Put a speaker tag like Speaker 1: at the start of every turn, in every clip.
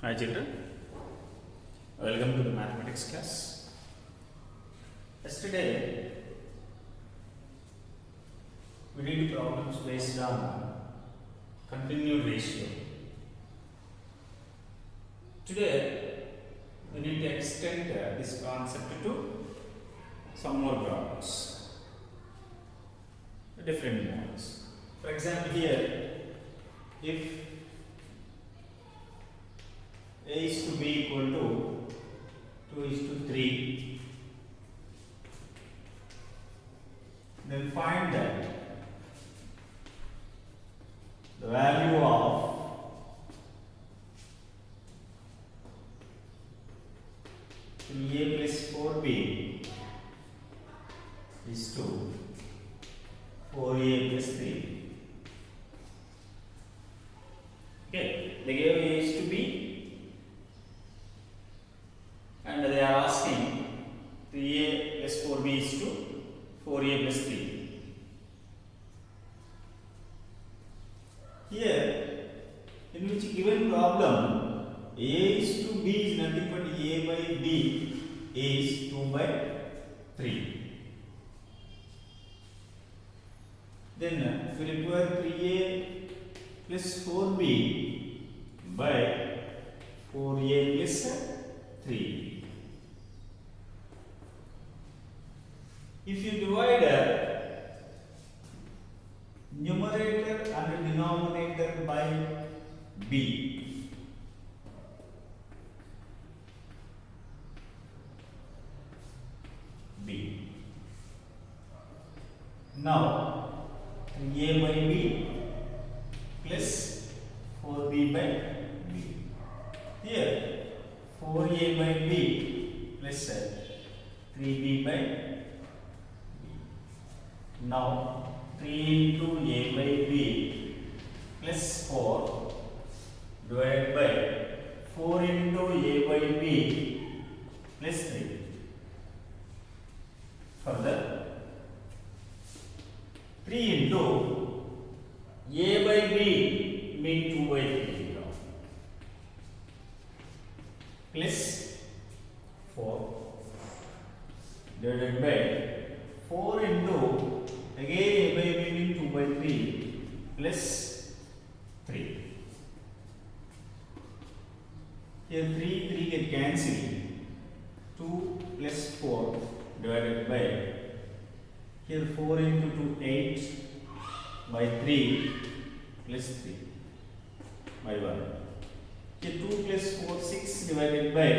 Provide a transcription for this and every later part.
Speaker 1: Hi children, welcome to the mathematics class. Yesterday we did problems based on continued ratio. Today we need to extend this concept to some more problems, different models. For example, here if A is to B equal to 2 is to 3, then find that the value of A plus 4B is to 4A plus 3. Okay, they gave A is to B and they are asking 3A plus 4B is to 4A plus 3. Here, in which given problem, A is to B is nothing but A by B is 2 by 3. Then, if we require 3A plus 4B by 4A plus 3. If you divide numerator and denominator by B, now 3A by B plus 4B by B. Here 4A by B plus 3B by B. Now 3 into A by B plus 4 divided by 4 into A by B plus 3. Further 3 into A by B means 2 by 3 plus 4 divided by 4 into again A by B means 2 by 3 plus 3. Here 3 get cancelled. 2 plus 4 divided by here 4 into 2 8 by 3 plus 3 by 1. Here 2 plus 4 6 divided by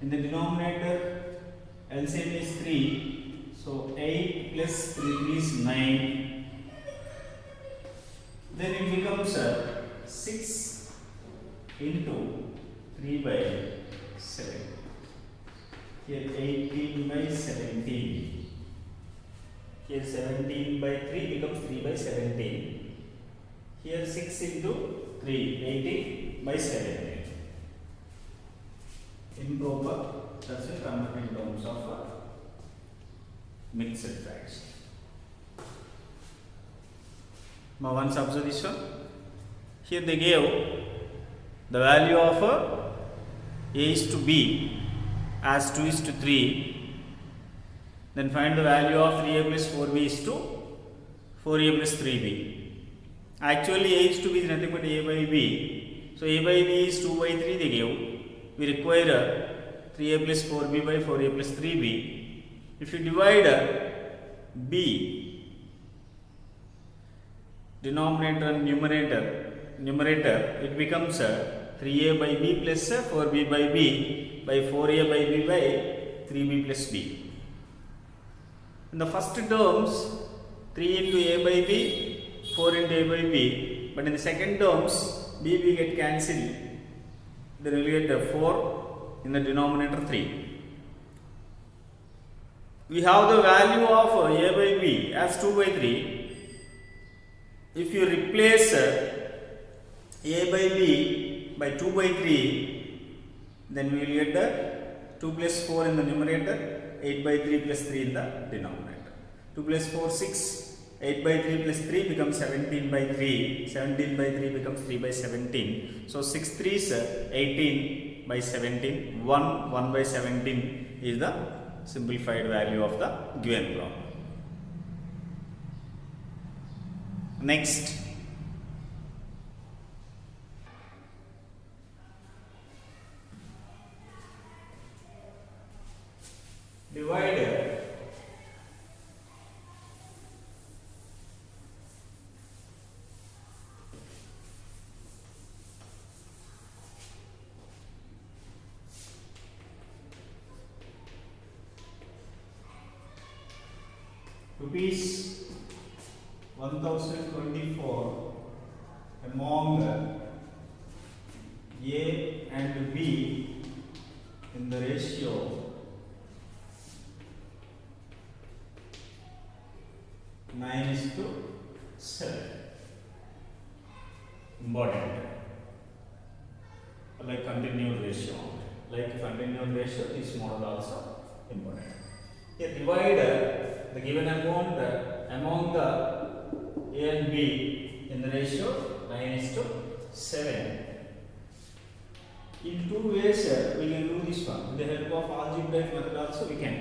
Speaker 1: in the denominator LCM is 3. So 8 plus 3 is 9. Then it becomes 6 into 3 by 7. Here 18 by 17. Here 17 by 3 becomes 3 by 17. Here 6 into 3, 18 by 17. Improper, that's a converted in terms of mixed fraction. Now once observe this one. Here they gave the value of A is to B as 2 is to 3. Then find the value of 3A plus 4B is to 4A plus 3B. Actually A is to B is nothing but A by B. So A by B is 2 by 3 they gave. We require 3A plus 4B by 4A plus 3B. If you divide B, denominator and numerator, it becomes 3A by B plus 4B by B by 4A by B by 3B plus B. In the first terms, 3 into A by B, 4 into A by B, but in the second terms, B get cancelled. Then we will get 4 in the denominator 3. We have the value of A by B as 2 by 3. If you replace A by B by 2 by 3, then we will get the 2 plus 4 in the numerator, 8 by 3 plus 3 in the denominator. 2 plus 4, 6, 8 by 3 plus 3 becomes 17 by 3. 17 by 3 becomes 3 by 17. So 6 3s 18 by 17. 1 by 17 is the simplified value of the given problem. Next, divide rupees 1024 among A and B in the ratio 9:7. Important. Like continued ratio. Like continued ratio, this model also important. Here divide the given amount among the A and B in the ratio 9:7. In two ways we can do this one. With the help of algebraic method also we can.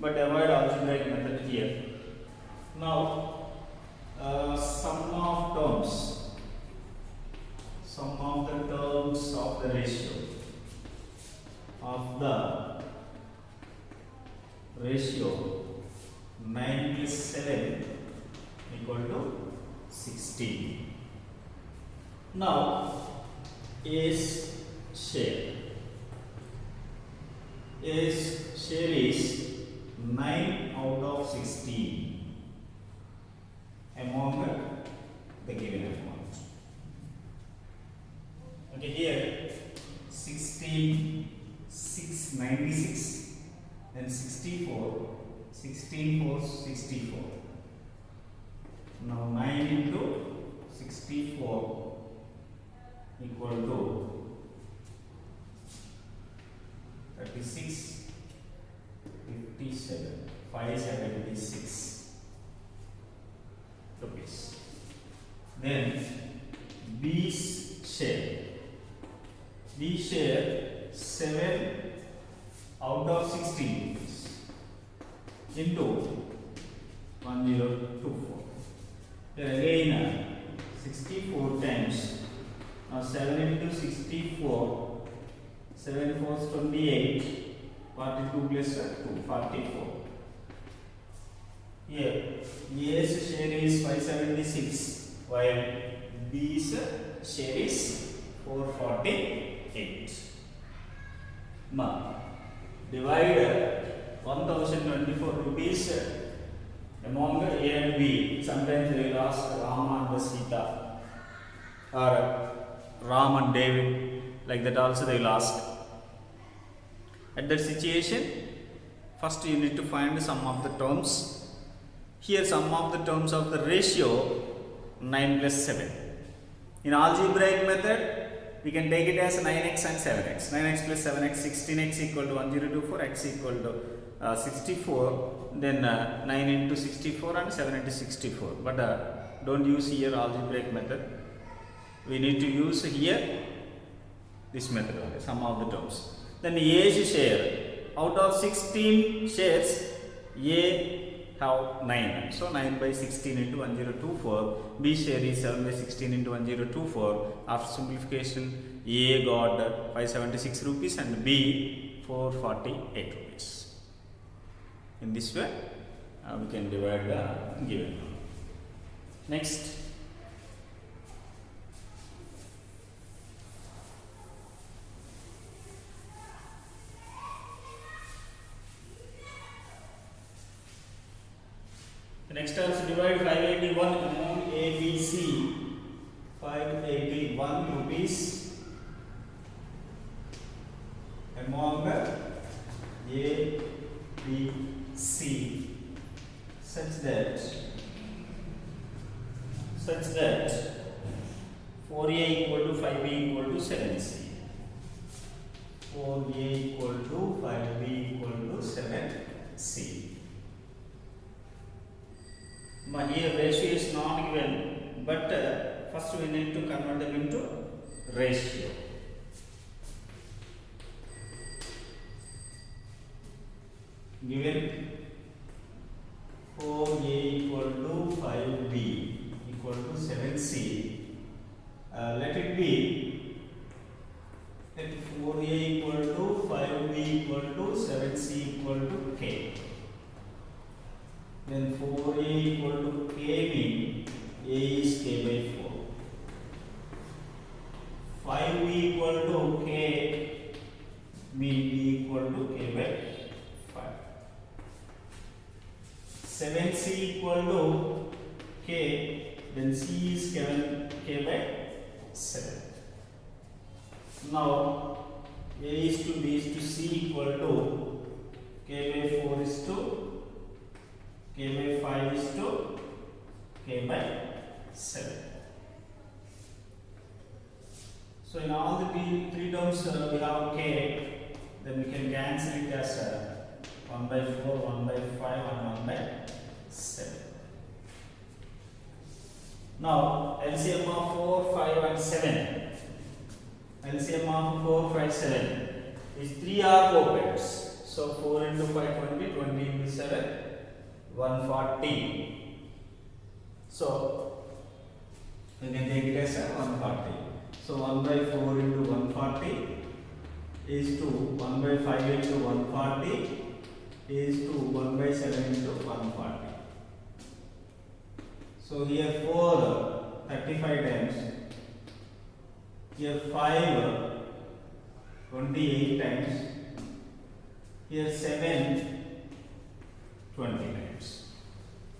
Speaker 1: But avoid algebraic method here. Now sum of the terms of the ratio of the ratio 9:7 equal to 16. Now A's share is 9 out of 16 among the given amount. Okay, here 16, 6, 96, then 64, 16 4, 64. Now 9 into 64 equal to 36, 57, 576 rupees. Then B's share 7 out of 16 into 1024. Then again 64 times. Now 7 into 64, 7 4 is 28, 42 plus 2, 44. Here A's share is 576 while B's share is 448. Now divide 1024 rupees among A and B. Sometimes they will ask Rama and Sita or Ram and David, like that also they will ask. At that situation, first you need to find the sum of the terms. Here sum of the terms of the ratio 9 plus 7. In algebraic method, we can take it as 9x and 7x. 9x plus 7x, 16x equal to 1024, x equal to 64. Then 9 into 64 and 7 into 64. But don't use here algebraic method. We need to use here this method only, sum of the terms. Then A's share, out of 16 shares, A have 9. So 9 by 16 into 1024. B share is 7 by 16 into 1024. After simplification, A got 576 rupees and B 448 rupees. In this way, we can divide the given. Next. The next also divide 581 among A, B, C. 581 rupees among A, B, C, such that 4A equal to 5B equal to 7C. 4A equal to 5B equal to 7C. Here ratio is not given, but first we need to convert them into ratio. Given 4a equal to 5b equal to 7c, let it be that 4a equal to 5b equal to 7c equal to k. Then 4a equal to k means a is k by 4. 5b equal to k means b equal to k by 5. 7c equal to k, then c is given k by 7. Now a is to b is to c equal to k by 4 is to k by 5 is to k by 7. So in all the three terms we have k, then we can cancel it as 1 by 4, 1 by 5 and 1 by 7. Now LCM of 4, 5 and 7. LCM of 4, 5, 7 is 3 are co-pairs. So 4 into 5, 20, 20 into 7, 140. So we can take it as 140. So 1 by 4 into 140 is to 1 by 5 into 140 is to 1 by 7 into 140. So here 4 35 times, here 5 28 times, here 7 20 times.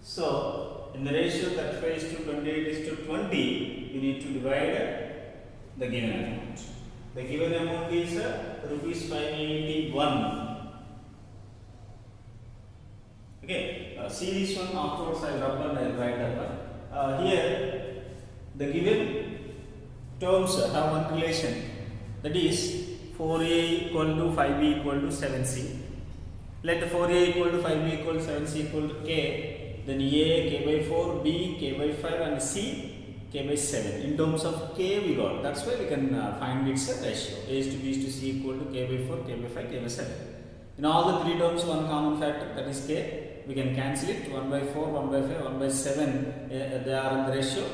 Speaker 1: So in the ratio 35 is to 28 is to 20, we need to divide the given amount. The given amount is rupees 581. Okay, see this one afterwards. I will rub and I will write that one. Here the given terms have one relation, that is 4a equal to 5b equal to 7c. Let 4a equal to 5b equal to 7c equal to k, then a k by 4, b k by 5 and c k by 7. In terms of k we got, that's why we can find its ratio. A is to b is to c equal to k by 4, k by 5, k by 7. In all the three terms one common factor, that is k. We can cancel it. 1 by 4, 1 by 5, 1 by 7 they are in the ratio.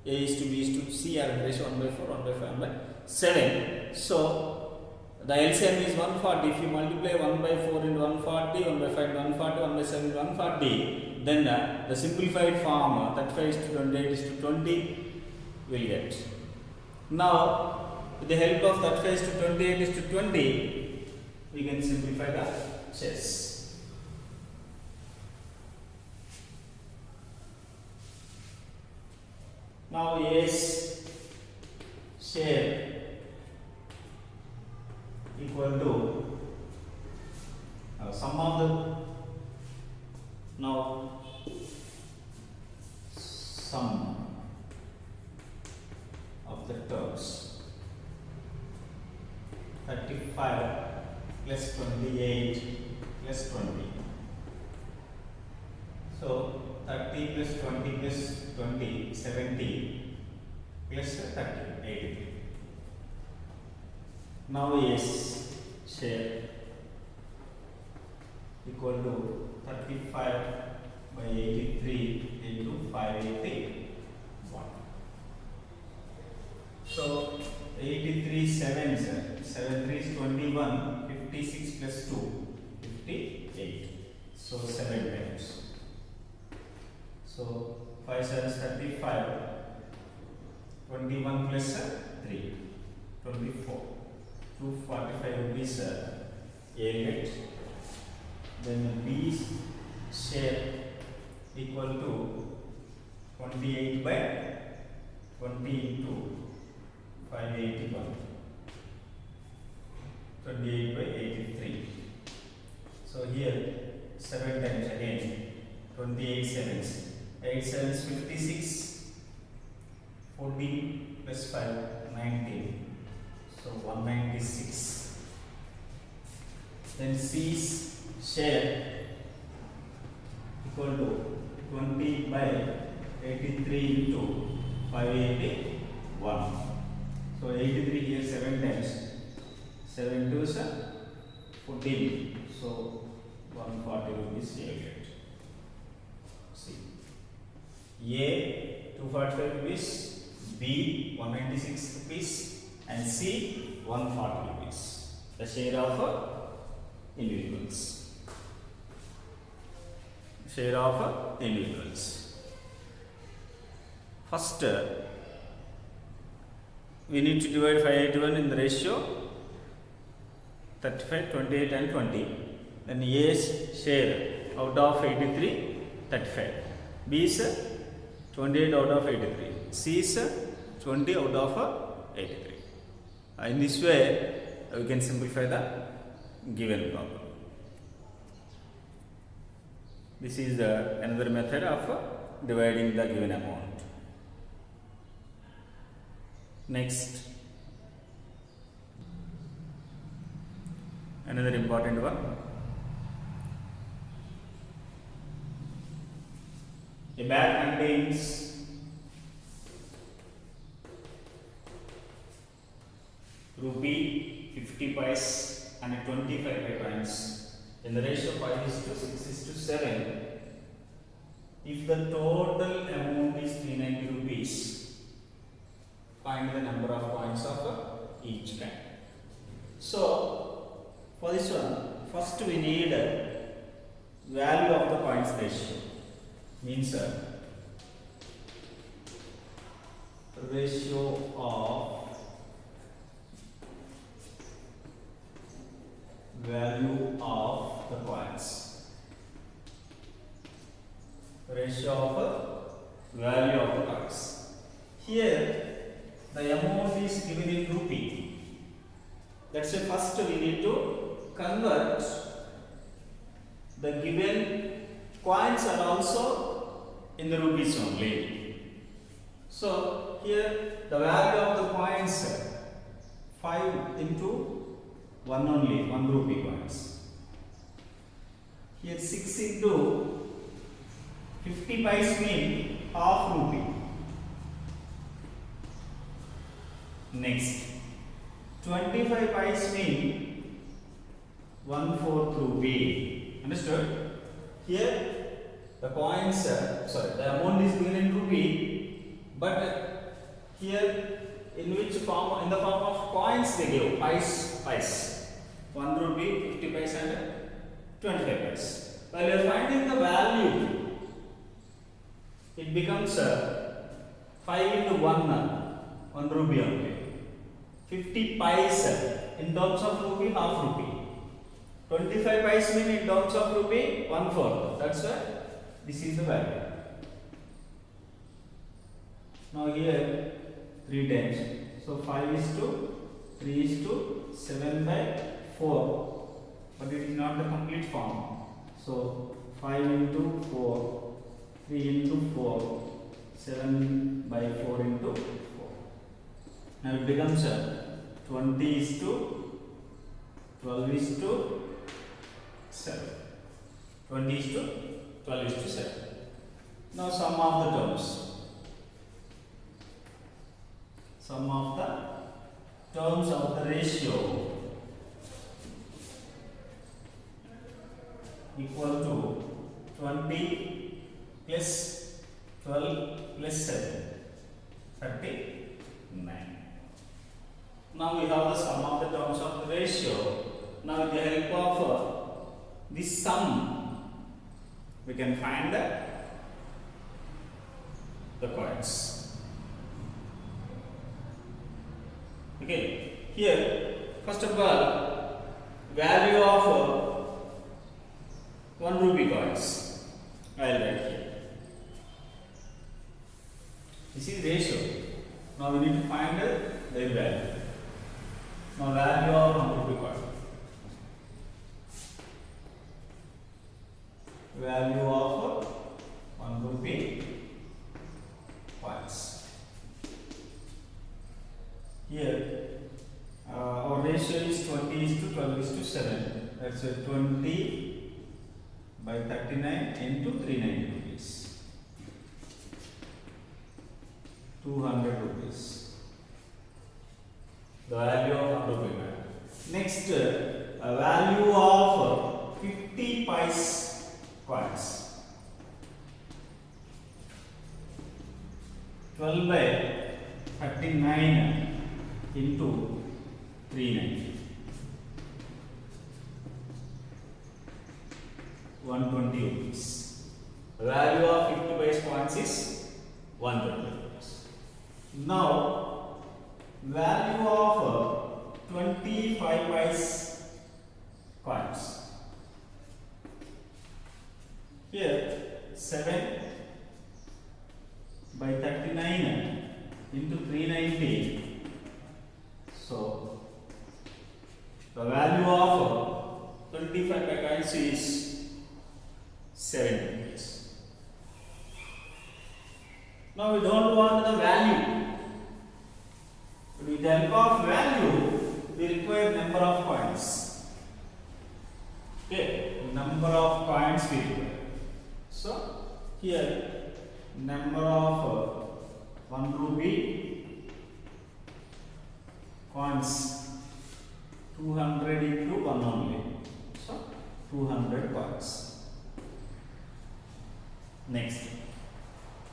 Speaker 1: A is to b is to c are in the ratio 1 by 4, 1 by 5, 1 by 7. So the LCM is 140. If you multiply 1 by 4 into 140, 1 by 5 into 140, 1 by 7 into 140, then the simplified form 35 is to 28 is to 20 will get. Now with the help of 35 is to 28 is to 20, we can simplify the chess. Now A's share equal to sum of the sum of the terms 35 plus 28 plus 20. So 30 plus 20 plus 20 70 plus 30 80. Now is share equal to 35 by 83 into 581. So 83 7 7 3 is 21, 56 plus 2 58. So 7 times. So 5 7 is 35, 21 plus 3 24. 245 rupees A get. Then B's share equal to 28 by 20 into 581. 28 by 83. So here 7 times again. 28 sevens. 8 sevens 56. 14 plus 5 19. So 196. Then C's share equal to 20 by 83 into 581. So 83 here 7 times. 7 2s are 14. So 140 rupees you get. See. A 245 rupees, B 196 rupees, and C 140 rupees. The share of individuals. Share of individuals. First, we need to divide 581 in the ratio 35, 28 and 20. Then A's share out of 83, 35. B's 28 out of 83. C's 20 out of 83. In this way, we can simplify the given problem. This is another method of dividing the given amount. Next, another important one. A bag contains rupee 50 paise and 25 coins in the ratio 5:6:7. If the total amount is 390 rupees, find the number of coins of each kind. So, for this one, first we need value of the coins ratio. Means ratio of value of the coins. Ratio of value of the coins. Here the amount is given in rupee. Let's say first we need to convert the given coins are also in the rupees only. So here the value of the coins 5 into 1 only, 1 rupee coins. Here 6 into 50 paise mean half rupee. Next 25 paise mean 1/4 rupee. Understood? Here the coins, the amount is given in rupee, but here in which form? In the form of coins they give, paise. 1 rupee, 50 paise and 25 paise. While you are finding the value, it becomes 5 into 1 rupee only. 50 paise in terms of rupee, half rupee. 25 paise mean in terms of rupee, 1/4. That's why this is the value. Now here 3 times. So 5:3:7/4. But it is not the complete form. So 5 into 4, 3 into 4, 7/4 into 4. Now it becomes 20:12:7. 20:12:7. Now sum of the terms. Sum of the terms of the ratio equal to 20 plus 12 plus 7, 39. Now we have the sum of the terms of the ratio. Now with the help of this sum, we can find the coins. Okay, here first of all, value of 1 rupee coins. I will write here. This is ratio. Now we need to find their value. Now value of 1 rupee coin. Value of 1 rupee coins. Here our ratio is 20:12:7. That's 20 by 39 into 390 rupees. 200 rupees. The value of 1 rupee coin. Next, a value of 50 paise coins. 12 by 39 into 390. 120 rupees. The value of 50 paise coins is 120 rupees. Now, value of 25 paise coins. Here 7 by 39 into 390. So, the value of 25 coins is 7 rupees. Now we don't want the value. With the help of value, we require number of coins. Okay, number of coins we require. So here number of 1 rupee coins 200 into 1 only. So 200 coins. Next,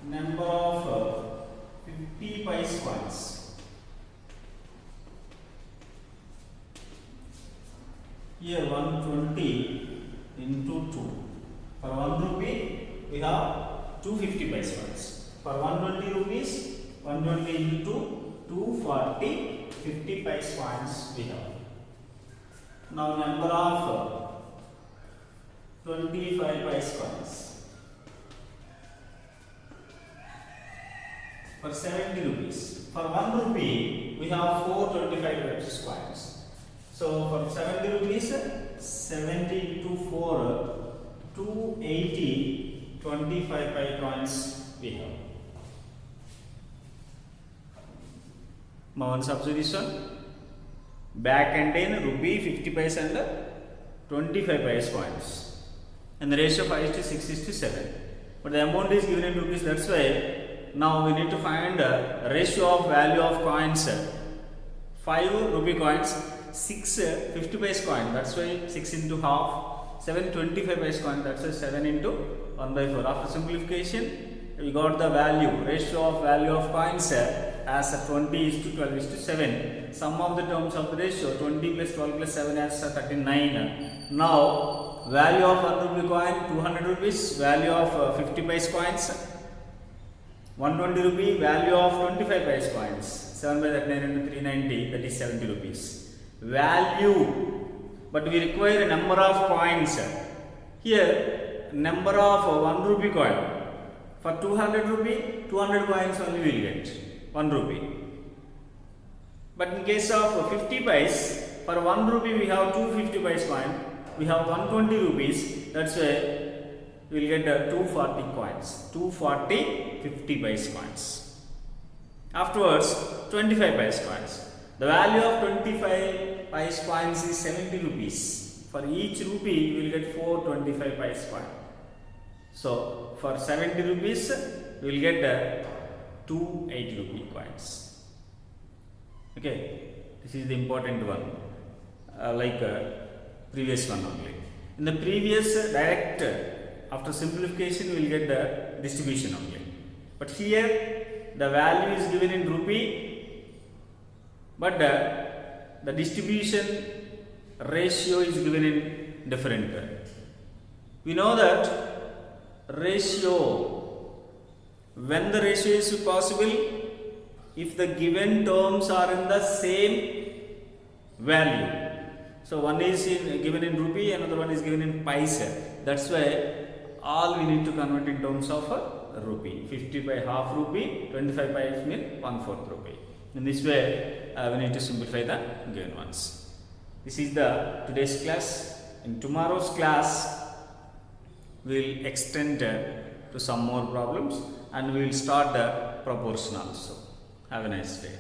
Speaker 1: number of 50 paise coins. Here 120 into 2. For 1 rupee, we have 250 paise coins. For 120 rupees, 120 into 240, 50 paise coins we have. Now number of 25 paise coins. For 70 rupees. For 1 rupee, we have 425 paise coins. So for 70 rupees, 70 into 4, 280, 25 paise coins we have. Now one substitution. Back contain rupee 50 paise and 25 paise coins. And the ratio 5 to 6 is to 7. But the amount is given in rupees, that's why now we need to find the ratio of value of coins. 5 rupee coins, 6 50 paise coin, that's why 6 into half, 7 25 paise coin, that's why 7 into 1 by 4. After simplification, we got the value, ratio of value of coins as 20 is to 12 is to 7. Sum of the terms of the ratio, 20 plus 12 plus 7 as 39. Now, value of 1 rupee coin, 200 rupees, value of 50 paise coins, 120 rupee, value of 25 paise coins, 7 by 39 into 390, that is 70 rupees. Value, but we require a number of coins. Here, number of 1 rupee coin. For 200 rupee, 200 coins only we will get, 1 rupee. But in case of 50 paise, for 1 rupee we have 250 paise coin, we have 120 rupees, that's why we will get 240 coins, 240 50 paise coins. Afterwards, 25 paise coins. The value of 25 paise coins is 70 rupees. For each rupee, you will get 425 paise coin. So, for 70 rupees, we will get 280 rupee coins. Okay, this is the important one, previous one only. In the previous direct, after simplification, we will get the distribution only. But here, the value is given in rupee. But the distribution ratio is given in different. We know that ratio, when the ratio is possible, if the given terms are in the same value. So one is given in rupee, another one is given in paise. That's why all we need to convert in terms of rupee. 50 by half rupee, 25 paise means 1/4 rupee. In this way, we need to simplify the given ones. This is the today's class. In tomorrow's class, we will extend to some more problems and we will start the proportion also. Have a nice day.